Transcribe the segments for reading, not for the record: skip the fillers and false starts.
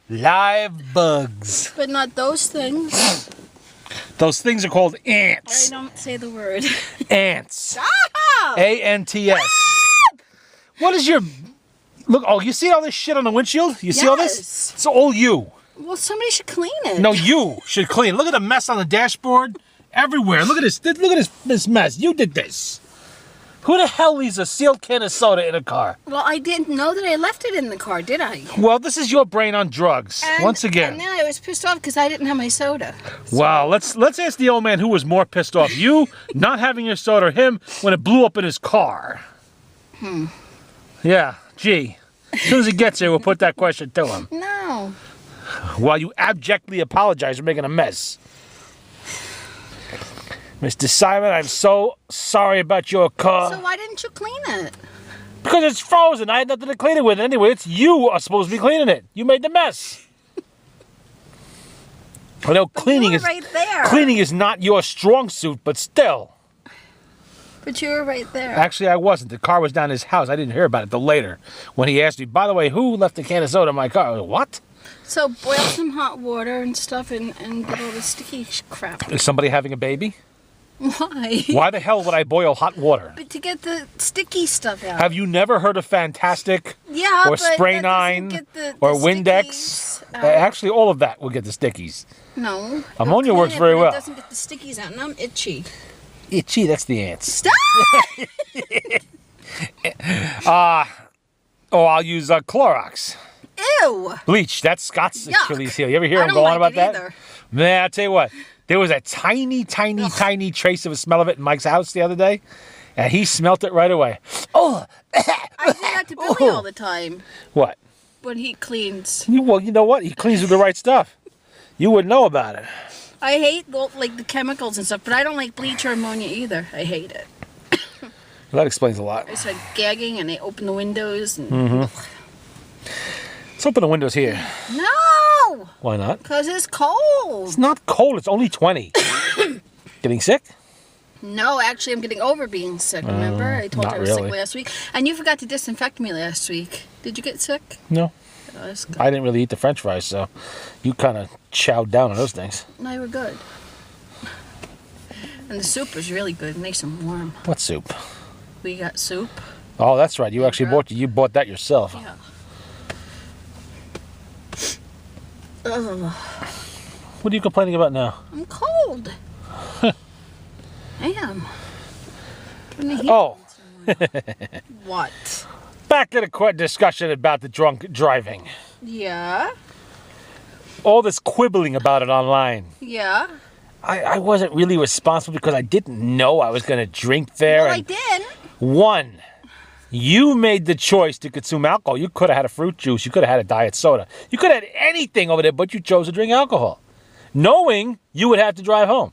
Live bugs. But not those things. Those things are called I ants. don't say the word. Ants. Stop! A-N-T-S. What is your... Look, oh, you see all this shit on the windshield? You see all this? Yes. It's all you. Well, somebody should clean it. No, you should clean. Look at the mess on the dashboard. Everywhere. Look at this. Look at this mess. You did this. Who the hell leaves a sealed can of soda in a car? Well, I didn't know that I left it in the car, did I? Well, this is your brain on drugs. Once again. And then I was pissed off because I didn't have my soda. Wow, let's ask the old man who was more pissed off. You not having your soda or him when it blew up in his car. Yeah, gee. As soon as he gets here, we'll put that question to him. No. While you abjectly apologize for making a mess. Mr. Simon, I'm so sorry about your car. So why didn't you clean it? Because it's frozen. I had nothing to clean it with. Anyway, it's you who are supposed to be cleaning it. You made the mess. I know cleaning you were right there. Cleaning is not your strong suit, but still. But you were right there. Actually, I wasn't. The car was down his house. I didn't hear about it till later when he asked me, by the way, who left a can of soda in my car? I was like, what? So boil some hot water and stuff and get all the sticky crap. Is somebody having a baby? Why? Why the hell would I boil hot water? But to get the sticky stuff out. Have you never heard of Fantastic? Yeah, Or but Spray that doesn't 9? get the Or stickies Windex? out. Actually, all of that will get the stickies. No. Ammonia It'll works clean it, very but well. It doesn't get the stickies out, and I'm itchy. Itchy, that's the ants. Stop! I'll use Clorox. Ew! Bleach, that's Scott's Yuck. Achilles heel. You ever hear I him don't go on like about it that? either. Man, I'll tell you what. There was a tiny trace of a smell of it in Mike's house the other day, and he smelt it right away. Oh! I do that to Billy all the time What? when he cleans. Well, you know what? He cleans with the right stuff. You wouldn't know about it. I hate the chemicals and stuff, but I don't like bleach or ammonia either. I hate it. Well, that explains a lot. I start gagging and I open the windows and Let's open the windows here. no, Why not? because it's cold. It's not cold. It's only 20. Getting sick? No, actually, I'm getting over being sick. Remember, I told you not I was really. sick last week, and you forgot to disinfect me last week. Did you get sick? No. Oh, that's good. I didn't really eat the French fries, so you kind of chowed down on those things. No, you were good. And the soup was really good, nice and warm. What soup? We got soup. Oh, that's right. You actually bought that yourself. Yeah. Ugh, What are you complaining about now? I'm cold. I am. Turn the heat Oh, on. What? back to the discussion about the drunk driving. Yeah. All this quibbling about it online. Yeah. I wasn't really responsible because I didn't know I was going to drink there. Well, I and did. One, you made the choice to consume alcohol. You could have had a fruit juice. You could have had a diet soda. You could have had anything over there, but you chose to drink alcohol, knowing you would have to drive home.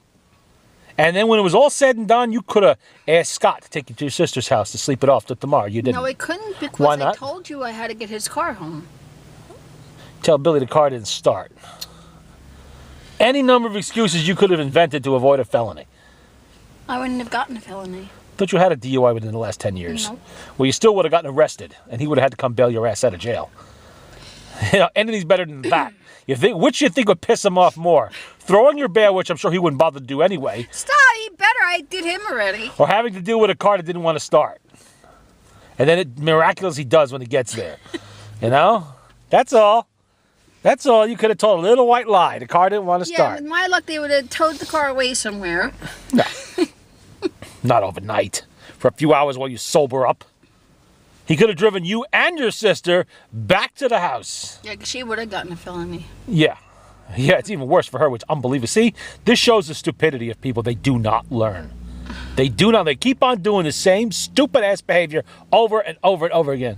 And then when it was all said and done, you could have asked Scott to take you to your sister's house to sleep it off till tomorrow. You didn't. No, I couldn't because Why I not? told you I had to get his car home. Tell Billy the car didn't start. Any number of excuses you could have invented to avoid a felony. I wouldn't have gotten a felony. But you had a DUI within the last 10 years. No. Well, you still would have gotten arrested, and he would have had to come bail your ass out of jail. You know, anything's better than that. Which you think would piss him off more? Throwing your bail, which I'm sure he wouldn't bother to do anyway, Stop! He better. I did him already. or having to deal with a car that didn't want to start. And then it miraculously does when it gets there. You know? That's all. That's all. You could have told a little white lie. The car didn't want to Yeah, start. with my luck, they would have towed the car away somewhere. No. Not overnight. For a few hours while you sober up. He could have driven you and your sister back to the house. Yeah, 'cause she would have gotten a felony. Yeah. Yeah, it's even worse for her, which unbelievable. See, this shows the stupidity of people. They do not learn. They do not. They keep on doing the same stupid-ass behavior over and over and over again.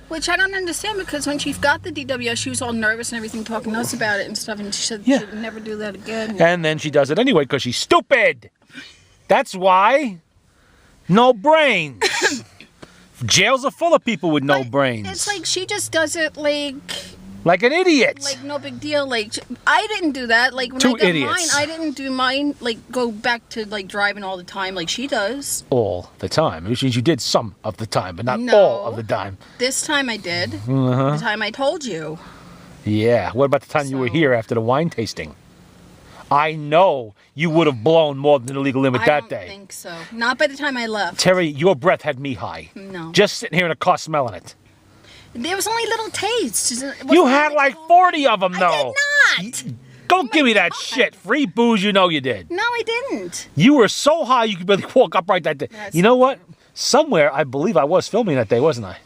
Which I don't understand because when she got the DWS, she was all nervous and everything, talking to us about it and stuff, and she said Yeah. she'd never do that again. And then she does it anyway because she's stupid. That's why. No brains. Jails are full of people with no But brains. It's like she just does it like an idiot. like no big deal. Like I didn't do that. Like when Two I got idiots. mine, I didn't do mine. Like go back to like driving all the time, like she does. All the time. Which means you did some of the time, but not No. all of the time. This time I did. Uh-huh. The time I told you. Yeah. What about the time you were So- here after the wine tasting? I know you would have blown more than the legal limit I that don't day. think so. Not by the time I left. Terry, your breath had me high. No. Just sitting here in a car smelling it. There was only little tastes. You had like 40 of them, though. I did not. Don't give me that God. shit. Free booze, you know you did. No, I didn't. You were so high you could barely walk upright that day. Yes. You know what? Somewhere, I believe I was filming that day, wasn't I?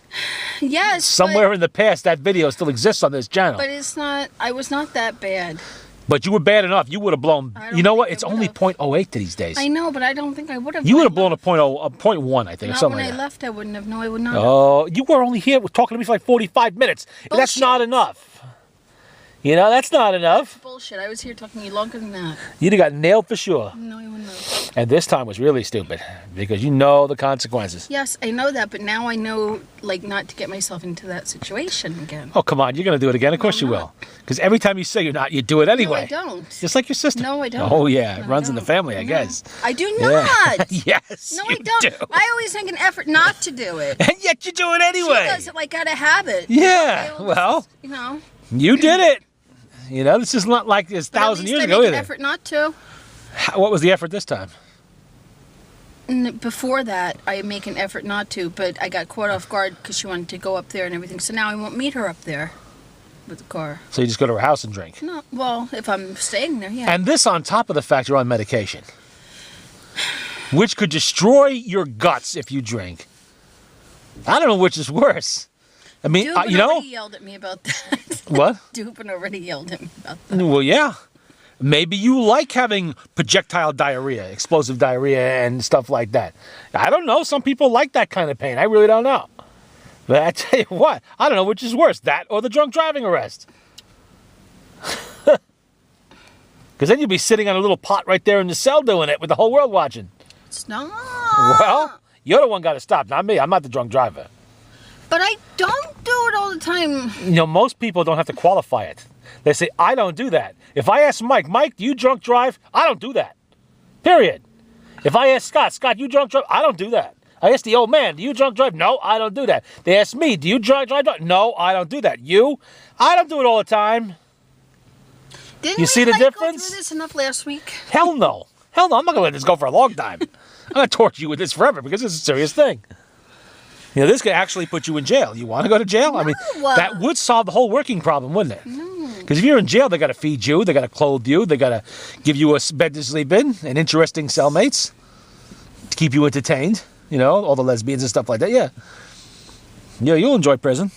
Yes. Somewhere in the past, that video still exists on this channel. But it's not. I was not that bad. But you were bad enough. You would have blown. I don't You know think what? I It's only would've. .08 to these days. I know, but I don't think I would have. You would have blown a .1, I think, or Not something when like I that. left, I wouldn't have. No, I would not. have. Oh, you were only here talking to me for like 45 minutes. That's not Bullshit. enough. You know, that's not enough. Bullshit. I was here talking to you longer than that. You'd have got nailed for sure. No, I wouldn't have. And this time was really stupid because you know the consequences. Yes, I know that, but now I know, like, not to get myself into that situation again. Oh, come on. You're going to do it again? Of course I'm you not. will. Because every time you say you're not, you do it anyway. No, I don't. Just like your sister. No, I don't. Oh, yeah. It No, I runs in the don't. family, I No. guess. I do Yeah. not. Yes. No, you I don't. do. I always make an effort not to do it. And yet you do it She anyway. does it like out of habit. Yeah, I always- well. You know. You did it. You know, this is not like this But at 1,000 least years I ago make an either. effort not to. What was the effort this time? Before that, I make an effort not to, but I got caught off guard because she wanted to go up there and everything. So now I won't meet her up there with the car. So you just go to her house and drink. No, well, if I'm staying there, yeah. And this on top of the fact you're on medication, which could destroy your guts if you drink. I don't know which is worse. I mean, Dubin you know already yelled at me about that. what? Dubin already yelled at me about that. Well, yeah. Maybe you like having projectile diarrhea, explosive diarrhea, and stuff like that. I don't know. Some people like that kind of pain. I really don't know. But I tell you what, I don't know which is worse, that or the drunk driving arrest. Because then you'd be sitting on a little pot right there in the cell doing it with the whole world watching. Stop. Well, you're the one got to stop, not me. I'm not the drunk driver. But I don't do it all the time. You know, most people don't have to qualify it. They say, I don't do that. If I ask Mike, do you drunk drive? I don't do that. Period. If I ask Scott, you drunk drive? I don't do that. I ask the old man, do you drunk drive? No, I don't do that. They ask me, do you drunk drive? No, I don't do that. You? I don't do it all the time. Didn't You we see the like difference? Go through this enough last week? Hell no. Hell no, I'm not going to let this go for a long time. I'm going to torture you with this forever because it's a serious thing. You know, this could actually put you in jail. You want to go to jail? I mean, No. that would solve the whole working problem, wouldn't it? Because if you're in jail, they got to feed you, they got to clothe you, they got to give you a bed to sleep in, and interesting cellmates to keep you entertained. You know, all the lesbians and stuff like that. Yeah, yeah, you'll enjoy prison,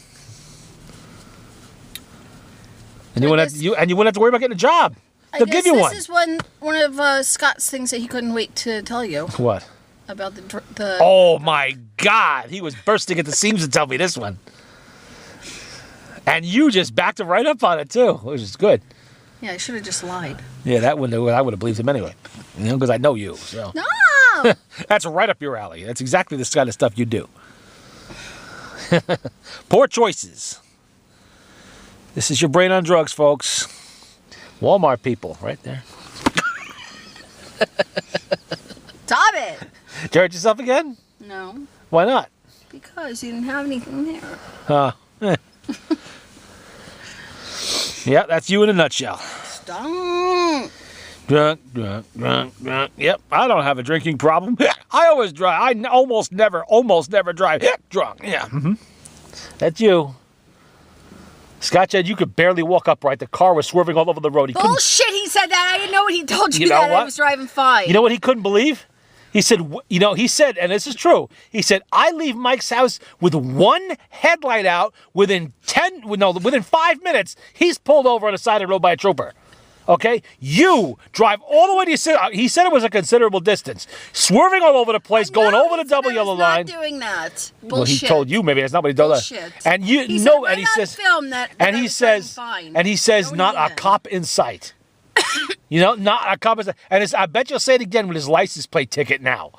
and you I wouldn't guess- have to worry about getting a job. They'll give you one. This is one of Scott's things that he couldn't wait to tell you What? about the. Oh my God, he was bursting at the seams to tell me this one. And you just backed him right up on it too, which is good. Yeah, I should have just lied. Yeah, I would have believed him anyway. You know, because I know you. So No. that's right up your alley. That's exactly the kind of stuff you do. Poor choices. This is your brain on drugs, folks. Walmart people, right there. Stop it. Did you hurt yourself again? No, Why not? because you didn't have anything there. Yeah, that's you in a nutshell. Stop. Drunk. Yep, I don't have a drinking problem. I always drive. I almost never drive drunk. Yeah, that's you. Scott said you could barely walk upright. The car was swerving all over the road. He couldn't. Bullshit. He said that. I didn't know what he told you, You know that. I what? was driving fine. You know what he couldn't believe? He said, he said, and this is true. He said, I leave Mike's house with one headlight out. Within 5 minutes, he's pulled over on the side of the road by a trooper. Okay, you drive all the way to your. He said it was a considerable distance, swerving all over the place, going No, over he the said double I yellow was line. Not doing that. Bullshit. Well, he told you maybe that's not what he told us. Bullshit. And you He know, said and he right on says, film that and I he was driving says, fine. and he says, No, not a didn't. cop in sight. You know, not a cop in sight. And I bet you'll say it again with his license plate ticket now.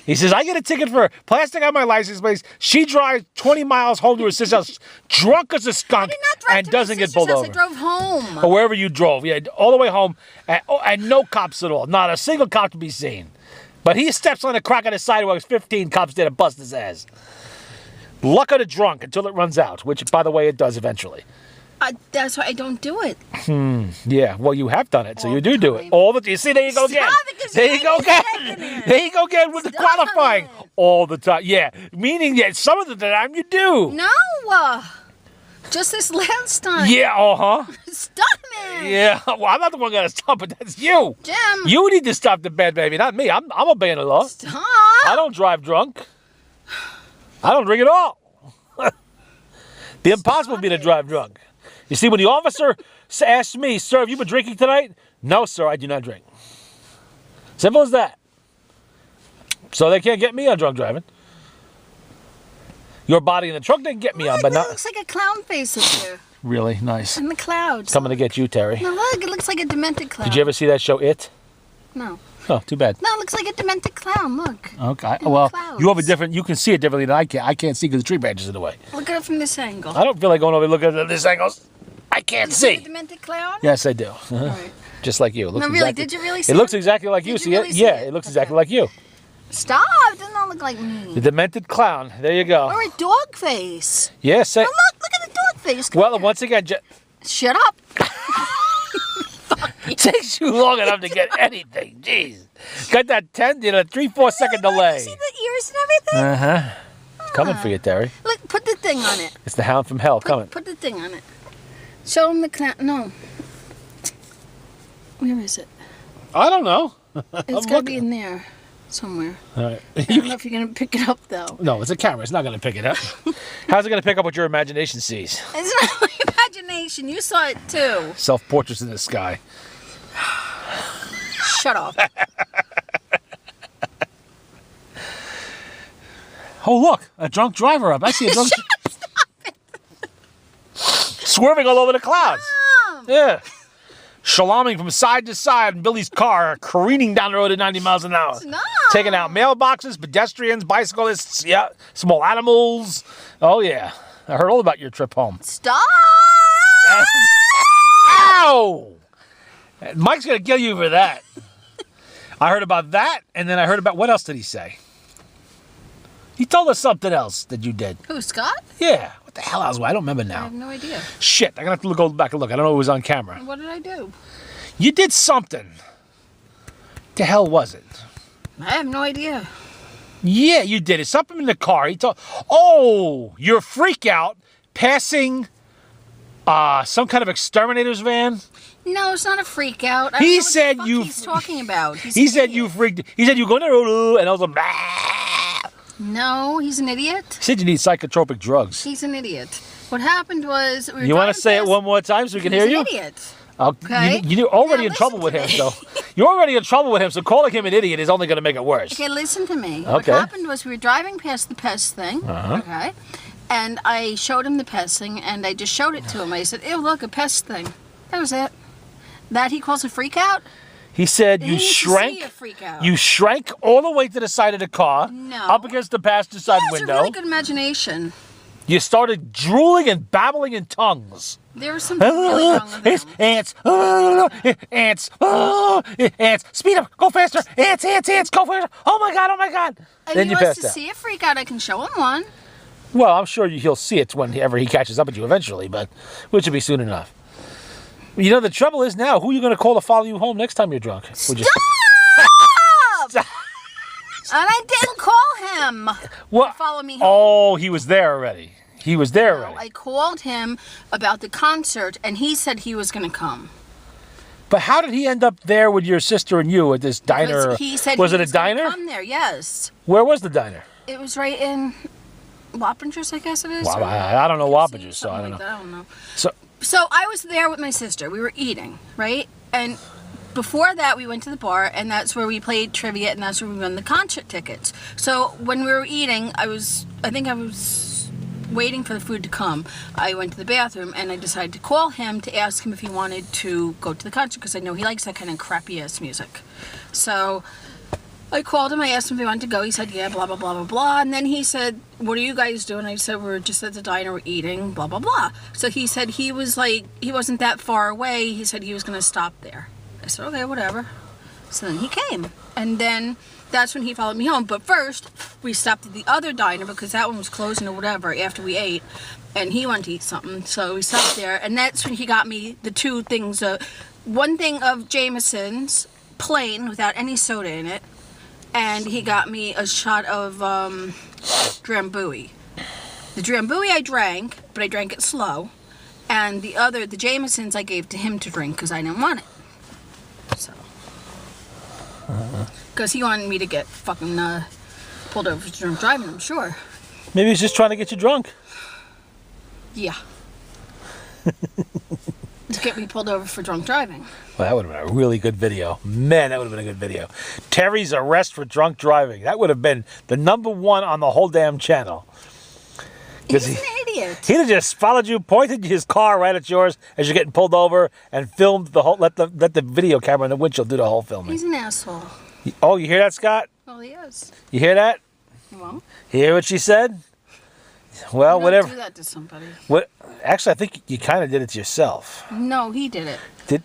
He says, I get a ticket for plastic on my license plate. She drives 20 miles home to her sister's house, drunk as a I skunk, did not drive and to my doesn't get sister's pulled house. over. I drove home. Or wherever you drove. Yeah, all the way home. And no cops at all. Not a single cop to be seen. But he steps on the crack of the sidewalk. 15 cops there to bust his ass. Luck of the drunk until it runs out, which, by the way, it does eventually. That's why I don't do it. Yeah, well, you have done it, so All you the do it. time. All the. You see, there you go again. Stop it, 'cause There you you go ain't taking again. it. There you go again with the Stop qualifying. it. All the time. Yeah, meaning that some of the time you do. No. Just this last time. Yeah, Stop it. Yeah, well, I'm not the one gonna stop it. That's you. Jim. You need to stop the bad baby, not me. I'm obeying the law. Stop. I don't drive drunk. I don't drink at all. The impossible would be to drive drunk. You see, when the officer asked me, "Sir, have you been drinking tonight?" "No, sir, I do not drink." Simple as that. So they can't get me on drunk driving. Your body in the trunk they can get me on, Look, but it not looks like a clown face up there really nice. in the clouds. Coming to get you, Terry. No, look, it looks like a demented clown. Did you ever see that show, It? No. Oh, too bad. No, it looks like a demented clown. Look. Okay. In the Well, clouds. you have a different. You can see it differently than I can. I can't see because the tree branches in the way. Look at it from this angle. I don't feel like going over and looking at this angle. I can't You see see. the demented clown? Yes, I do. All right. Just like you. It looks No, really, exactly, did you really see it? looks it? exactly like you. Did See you it? really see Yeah, it? it looks Okay. exactly like you. Stop. It does not look like me. The demented clown. There you go. Or a dog face. Yeah, say. Oh, look at the dog face. Come Well, here. once again, Shut up. it takes you long enough to get anything. Jeez. Got that 3-4 second delay. See the ears and everything? Uh-huh. It's coming for you, Terry. Look, put the thing on it. It's the hound from hell coming. Put the thing on it. Show him the clown. No. Where is it? I don't know. It's got to be in there somewhere. All right. I don't know if you're going to pick it up, though. No, it's a camera. It's not going to pick it up. How's it going to pick up what your imagination sees? It's not my imagination. You saw it, too. Self-portraits in the sky. Shut up. Oh, look. A drunk driver up. I see a drunk... Swerving all over the clouds. Mom. Yeah. Shaloming from side to side in Billy's car, careening down the road at 90 miles an hour. No. Taking out mailboxes, pedestrians, bicyclists, yeah, small animals. Oh, yeah. I heard all about your trip home. Stop. Ow! Mike's going to kill you for that. I heard about that, and then I heard about... What else did he say? He told us something else that you did. Who, Scott? Yeah. What the hell else? I don't remember I now. have no idea. Shit, I'm going to have to go back and look. I don't know if it was on camera. What did I do? You did something. The hell was it? I have no idea. Yeah, you did it. Something in the car. He told... Oh, your freak out passing some kind of exterminator's van. No, it's not a freak out. I He don't know what said the fuck you- he's talking about. He's He an said idiot. you freaked... He said you go there, and I was like... "Bah." No, he's an idiot. He said you need psychotropic drugs. He's an idiot. What happened was... We were You want to driving say it past- one more time so we can hear He's you? an idiot. Okay. Okay. You're already Now in trouble with listen him, to me. so... You're already in trouble with him, so calling him an idiot is only going to make it worse. Okay, listen to me. What Okay. happened was we were driving past the pest thing. Uh-huh. Okay. And I showed him the pest thing, and I just showed it to him. I said, ew, look, a pest thing. That was it. That he calls a freak out? He said He you needs to shrank... see a freak out. You shrank all the way to the side of the car, No. up against the passenger side He has window. a really good imagination. You started drooling and babbling in tongues. There was something really wrong with It's him. ants, ants, ants. Speed up, go faster. Ants, ants, ants, go faster. Oh my God, oh my God. If Then he you wants passed to out. see a freak out, I can show him one. Well, I'm sure he'll see it whenever he catches up with you eventually, but which will be soon enough. You know, the trouble is now, who are you going to call to follow you home next time you're drunk? Would you- Stop! And I didn't call him What? to follow me home. Oh, he was there already. He was there No, already. I called him about the concert, and he said he was going to come. But how did he end up there with your sister and you at this diner? Because he said was he it a was gonna diner? Come there, yes. Where was the diner? It was right in Wappingers, I guess it is. Well, or- I don't know Wappingers, so I something don't know. like that, I don't know. So, So I was there with my sister. We were eating, right? And before that, we went to the bar, and that's where we played trivia, and that's where we won the concert tickets. So when we were eating, I think I was waiting for the food to come. I went to the bathroom, and I decided to call him to ask him if he wanted to go to the concert, because I know he likes that kind of crappy-ass music. So I called him, I asked him if he wanted to go. He said, yeah, blah, blah, blah, blah, blah. And then he said, what are you guys doing? I said, we're just at the diner, we're eating, blah, blah, blah. So he said he wasn't that far away. He said he was going to stop there. I said, okay, whatever. So then he came. And then that's when he followed me home. But first, we stopped at the other diner because that one was closing or whatever after we ate. And he wanted to eat something, so we stopped there. And that's when he got me the two things. One thing of Jameson's, plain, without any soda in it. And he got me a shot of Drambuie. The Drambuie I drank, but I drank it slow. And the Jameson's I gave to him to drink because I didn't want it. So. Because he wanted me to get fucking pulled over for drunk driving, I'm sure. Maybe he's just trying to get you drunk. Yeah. To get me pulled over for drunk driving. Well, that would have been a really good video. Man, that would have been a good video. Terry's arrest for drunk driving. That would have been the #1 on the whole damn channel. He's an idiot. He'd have just followed you, pointed his car right at yours as you're getting pulled over, and filmed the whole. Let the video camera in the windshield do the whole filming. He's an asshole. Oh, you hear that, Scott? Well, he is. You hear that? You won't? Hear what she said? Well, You whatever. don't do that to somebody. What? Actually, I think you kind of did it to yourself. No, he did it.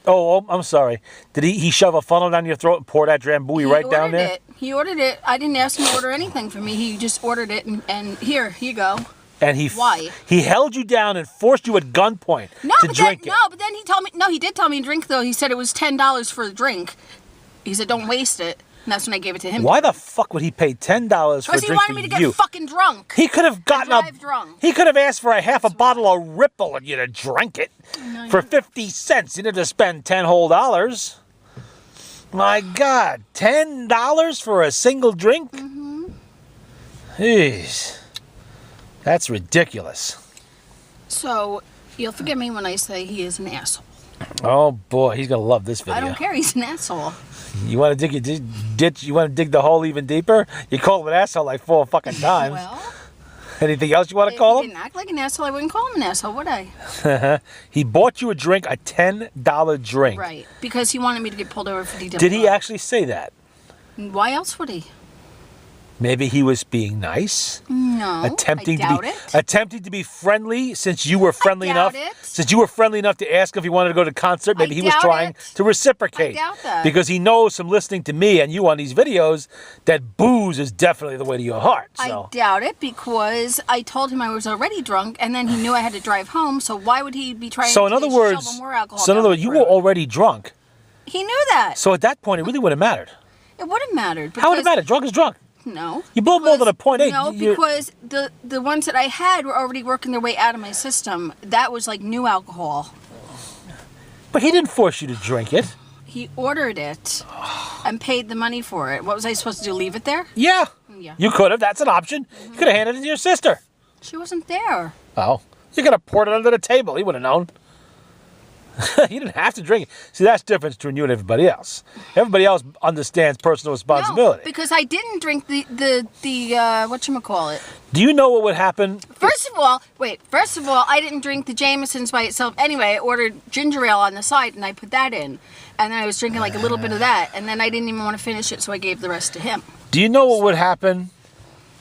I'm sorry. Did he shove a funnel down your throat and pour that Drambuie right down there? He ordered it. I didn't ask him to order anything for me. He just ordered it, and here you go. And Why? He held you down and forced you at gunpoint to drink it. No, but then he told me. No, he did tell me to drink though. He said it was $10 for the drink. He said don't waste it. And that's when I gave it to him. Why the fuck would he pay $10 for a drink for you? Because he wanted me to get fucking drunk. He could have gotten drive drunk. He could have asked for a half a bottle of Ripple and you'd have drank it for 50 cents. You didn't have to spend $10 whole. My God, $10 for a single drink? Mm-hmm. Jeez, that's ridiculous. So you'll forgive me when I say he is an asshole. Oh boy, he's gonna love this video. I don't care. He's an asshole. You want to dig your ditch? You want to dig the hole even deeper? You call him an asshole like 4 fucking times. Well, anything else you want to if call he him? didn't act like an asshole, I wouldn't call him an asshole, would I? He bought you a drink, a $10 drink. Right, because he wanted me to get pulled over for DWI. Did he actually say that? Why else would he? Maybe he was being nice. No, Attempting I doubt to be it. attempting to be friendly since you were friendly doubt enough. it. Since you were friendly enough to ask if he wanted to go to the concert, maybe he was doubt trying it. to reciprocate. I doubt that. Because he knows from listening to me and you on these videos that booze is definitely the way to your heart. So. I doubt it because I told him I was already drunk, and then he knew I had to drive home. So why would he be trying? So in to other shovel words, more alcohol so in down other words, my you throat? were already drunk. He knew that. So at that point, it really wouldn't have mattered. It would have mattered. How would it because- matter? Drunk is drunk. No. You blew more than a .8. No, because the ones that I had were already working their way out of my system. That was like new alcohol. But he didn't force you to drink it. He ordered it and paid the money for it. What was I supposed to do? Leave it there? Yeah. Yeah. You could have. That's an option. You could have handed it to your sister. She wasn't there. Oh. You could have poured it under the table. He would have known. You didn't have to drink it. See, that's the difference between you and everybody else. Everybody else understands personal responsibility. No, because I didn't drink the whatchamacallit. Do you know what would happen? First of all, I didn't drink the Jameson's by itself. Anyway, I ordered ginger ale on the side, and I put that in. And then I was drinking like a little bit of that, and then I didn't even want to finish it, so I gave the rest to him. Do you know what would happen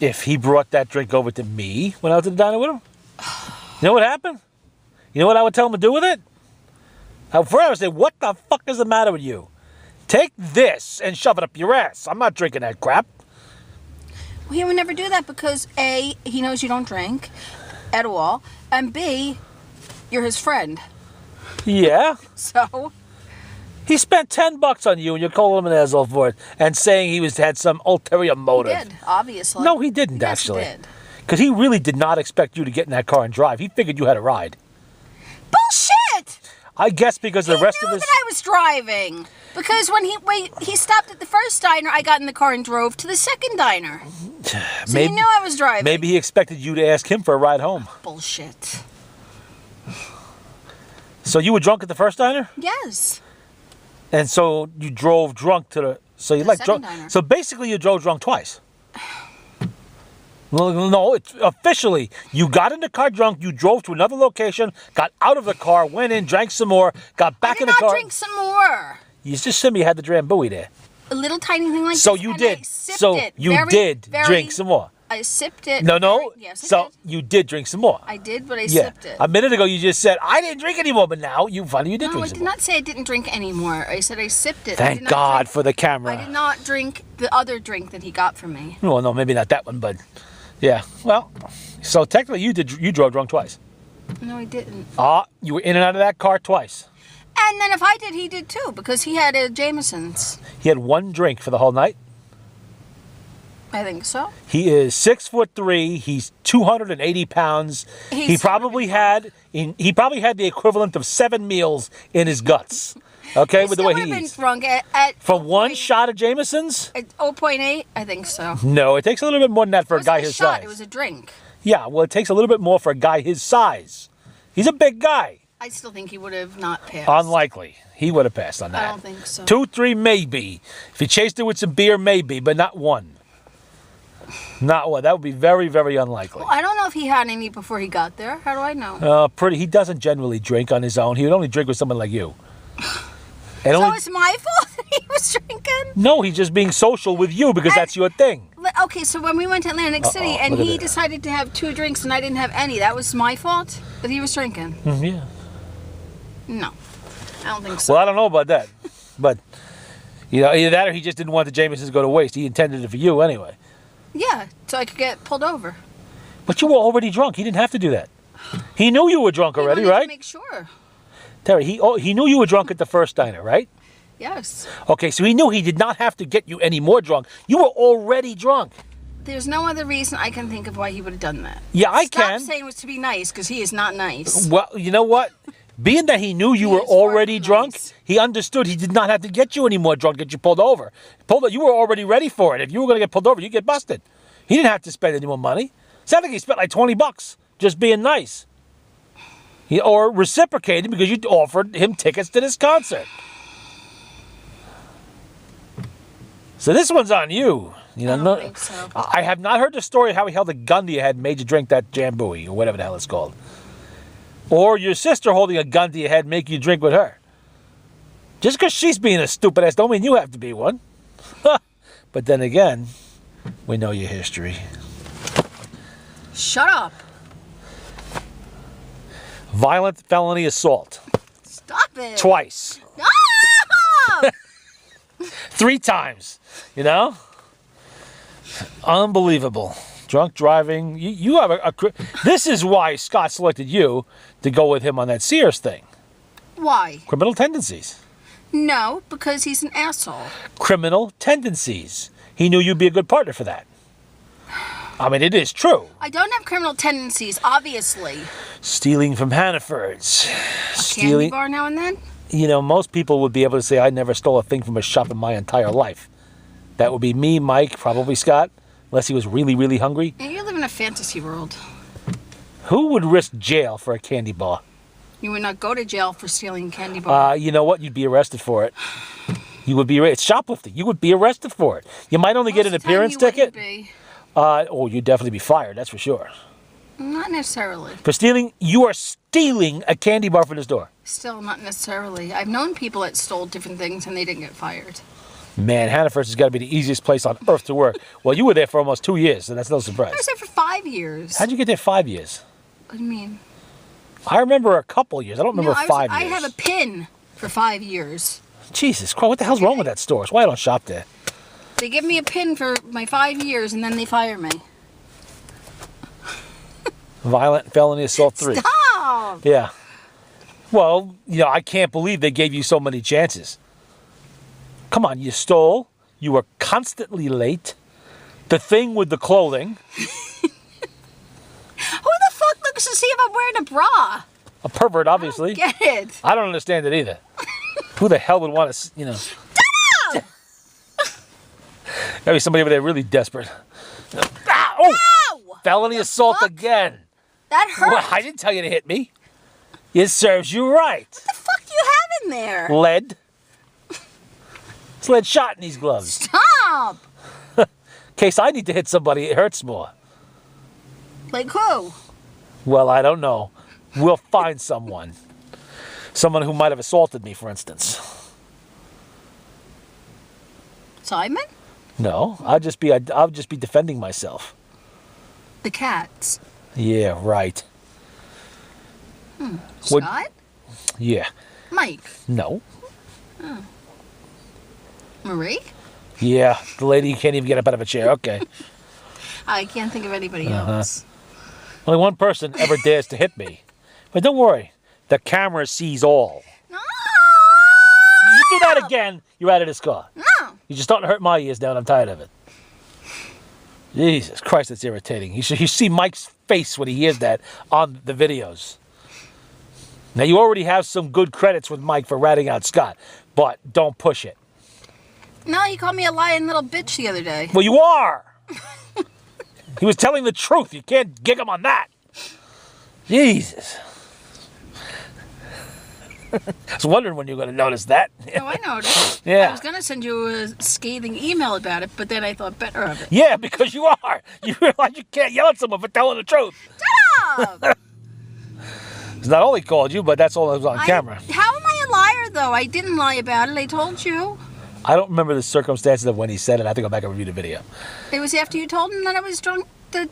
if he brought that drink over to me when I was at the diner with him? You know what happened? You know what I would tell him to do with it? First I would say, what the fuck is the matter with you? Take this and shove it up your ass. I'm not drinking that crap. Well, he would never do that because A, he knows you don't drink at all, and B, you're his friend. Yeah. So He spent $10 on you and you're calling him an asshole for it and saying he had some ulterior motive. he did, obviously. No, he didn't Yes, actually. He did. Because he really did not expect you to get in that car and drive. He figured you had a ride. Bullshit! I guess because the rest He of knew his... that I was driving. Because when he stopped at the first diner, I got in the car and drove to the second diner. So he knew I was driving. Maybe he expected you to ask him for a ride home. Bullshit. So you were drunk at the first diner? Yes. And so you drove drunk to the... So you The like second drunk... diner. So basically you drove drunk twice. Well, no, it's officially. You got in the car drunk, you drove to another location, got out of the car, went in, drank some more, got back I in did the not car. drink some more. You just said you had the Drambuie there. A little tiny thing like So this, you and did. I sipped So it you very, did very drink some more. I sipped it. No. Yes, I So did. you did drink some more. I did, but I Yeah. sipped it. A minute ago you just said I didn't drink anymore, but now you finally did No, drink I some did more. not say I didn't drink anymore. I said I sipped it. I Thank did not God drink- for the camera. I did not drink the other drink that he got for me. Well, no, maybe not that one, but yeah. Well, so technically you drove drunk twice. No, I didn't. You were in and out of that car twice. And then if I did, he did too, because he had a Jameson's. He had one drink for the whole night. I think so. He is 6'3". He's 280 pounds. He's He probably had the equivalent of 7 meals in his guts. Okay, I with the still way would he have been eats. drunk at From one shot of Jameson's? At 0.8, I think so. No, it takes a little bit more than that for It a guy wasn't a his shot, size. it was a drink. Yeah, well, it takes a little bit more for a guy his size. He's a big guy. I still think he would have not passed. Unlikely. He would have passed on that. I don't think so. 2, 3, maybe. If he chased it with some beer, maybe, but not one. Not one. That would be very, very unlikely. Well, I don't know if he had any before he got there. How do I know? He doesn't generally drink on his own. He would only drink with someone like you. And So only, it's my fault that he was drinking? no, he's just being social with you because that's your thing. Okay, so when we went to Atlantic City and look at he this. decided to have 2 drinks and I didn't have any, that was my fault that he was drinking? Yeah. No, I don't think so. Well, I don't know about that. But, either that or he just didn't want the Jamesons to go to waste. He intended it for you anyway. Yeah, so I could get pulled over. But you were already drunk. He didn't have to do that. He knew you were drunk already, He wanted to right? make sure. Terry, he knew you were drunk at the first diner, right? Yes. Okay, so he knew he did not have to get you any more drunk. You were already drunk. There's no other reason I can think of why he would have done that. Yeah, I Stop can. saying it was to be nice, because he is not nice. Well, you know what? Being that he knew you He were is far already from drunk, nice. he understood he did not have to get you any more drunk, get you pulled over. You were already ready for it. If you were going to get pulled over, you'd get busted. He didn't have to spend any more money. Sounded like he spent like $20 just being nice. Or reciprocating because you offered him tickets to this concert. So this one's on you. I don't think so. I have not heard the story of how he held a gun to your head and made you drink that Jambuie or whatever the hell it's called. Or your sister holding a gun to your head and make you drink with her. Just because she's being a stupid ass don't mean you have to be one. But then again, we know your history. Shut up. Violent felony assault. Stop it. Twice. No! 3 times. Unbelievable. Drunk driving. You have this is why Scott selected you to go with him on that Sears thing. Why? Criminal tendencies. No, because he's an asshole. Criminal tendencies. He knew you'd be a good partner for that. I mean, it is true. I don't have criminal tendencies, obviously. Stealing from Hannaford's. Candy bar now and then? Most people would be able to say, I never stole a thing from a shop in my entire life. That would be me, Mike, probably Scott, unless he was really, really hungry. And you live in a fantasy world. Who would risk jail for a candy bar? You would not go to jail for stealing candy bar. You know what? You'd be arrested for it. You would be it's shoplifting. You would be arrested for it. You might only get an Most of the time appearance you wouldn't ticket. be. You'd definitely be fired, that's for sure. Not necessarily. For stealing, you are stealing a candy bar from the store. Still, not necessarily. I've known people that stole different things and they didn't get fired. Man, Hannaford's has got to be the easiest place on earth to work. Well, you were there for almost 2 years, so that's no I was surprise. there for 5 years. How'd you get there 5 years? What do you mean? I remember a couple years. I don't remember No, 5 I years. have a pin for 5 years. Jesus Christ, what the hell's wrong with that store? It's why I don't shop there. They give me a pin for my 5 years and then they fire me. Violent felony assault 3. Stop! Yeah. Well, I can't believe they gave you so many chances. Come on, you stole. You were constantly late. The thing with the clothing. Who the fuck looks to see if I'm wearing a bra? A pervert, obviously. Get it? I don't understand it either. Who the hell would want to, Stop! Maybe somebody over there really desperate. Ah, oh! Ow! Felony assault fuck? again. That hurt. Well, I didn't tell you to hit me. It serves you right. What the fuck do you have in there? Lead. It's lead shot in these gloves. Stop! In case I need to hit somebody, it hurts more. Like who? Well, I don't know. We'll find someone. Someone who might have assaulted me, for instance. Simon? No, I'll just be defending myself. The cats. Yeah, right. What- Scott? Yeah. Mike? No. Marie? Yeah, the lady can't even get up out of a chair. Okay. I can't think of anybody Uh-huh. else. Only one person ever dares to hit me. But don't worry, the camera sees all. No! You do that again, you're out of this car. No! You're just starting to hurt my ears now, and I'm tired of it. Jesus Christ, that's irritating. You see Mike's face when he hears that on the videos. Now, you already have some good credits with Mike for ratting out Scott, but don't push it. No, he called me a lying little bitch the other day. Well, you are. He was telling the truth. You can't gig him on that. Jesus. I was wondering when you were going to notice that. Oh, I noticed. Yeah. I was going to send you a scathing email about it, but then I thought better of it. Yeah, because you are. You realize you can't yell at someone for telling the truth. Stop! It's not only called you, but that's all that was on camera. How am I a liar, though? I didn't lie about it. I told you. I don't remember the circumstances of when he said it. I have to go back and review the video. It was after you told him that I was drunk, the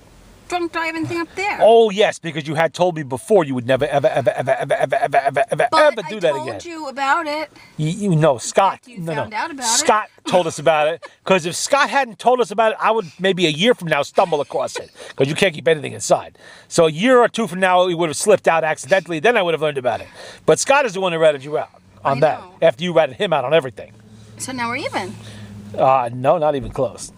drunk driving thing up there. Oh, yes, because you had told me before you would never, ever, ever, ever, ever, ever, ever, ever, ever, But ever do I that told again. you about it. You know, Scott. After you found out about it. Scott told us about it. Because if Scott hadn't told us about it, I would maybe a year from now stumble across it. Because you can't keep anything inside. So a year or two from now, it would have slipped out accidentally. Then I would have learned about it. But Scott is the one who ratted you out on I that. know. After you ratted him out on everything. So now we're even. No, not even close.